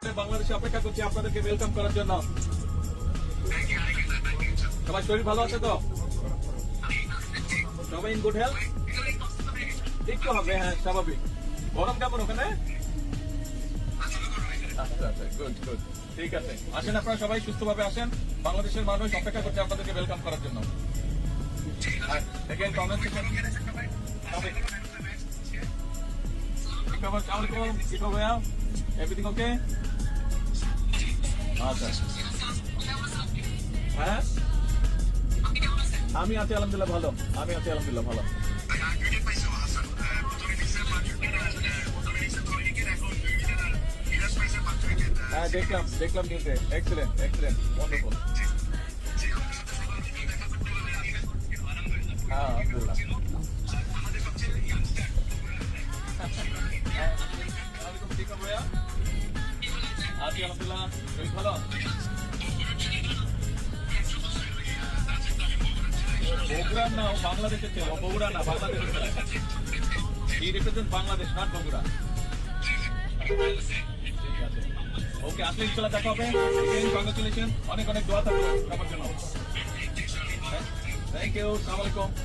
বাংলাদেশে অপেক্ষা করছি আপনাদেরকে ওয়েলকাম করার জন্য। সবাই শরীর ভালো আছে তো? সবাই ইন গুড হেলথ? একটু হবে, হ্যাঁ স্বাভাবিক। গরম কেমন ওখানে? আচ্ছা আচ্ছা, গুড গুড, ঠিক আছে। আসেন আপনারা সবাই সুস্থভাবে আসেন। বাংলাদেশের মানুষ অপেক্ষা করছে আপনাদেরকে ওয়েলকাম করার জন্য। Again, comment section. Everything okay? আচ্ছা, হ্যাঁ আমি আছি আলহামদুলিল্লাহ ভালো। আমি আছি আলহামদুলিল্লাহ ভালো। হ্যাঁ দেখলাম দেখলাম নিউজে। Excellent excellent, wonderful. হ্যাঁ আলহামদুলিল্লাহ। আছি আলহামদুলিল্লাহ, শরীর ভালো? বগুড়া না, বাংলাদেশের ছিল। বগুড়া না, বাংলাদেশের ছিল। হি রিপ্রেজেন্ট বাংলাদেশ, নট বগুড়া। ঠিক আছে, ওকে। আসলে ইনশাল্লাহ দেখা হবে। কংগ্রেচুলেশন, অনেক অনেক দোয়া থাকবে সবার জন্য। থ্যাংক ইউ, আসসালামু আলাইকুম।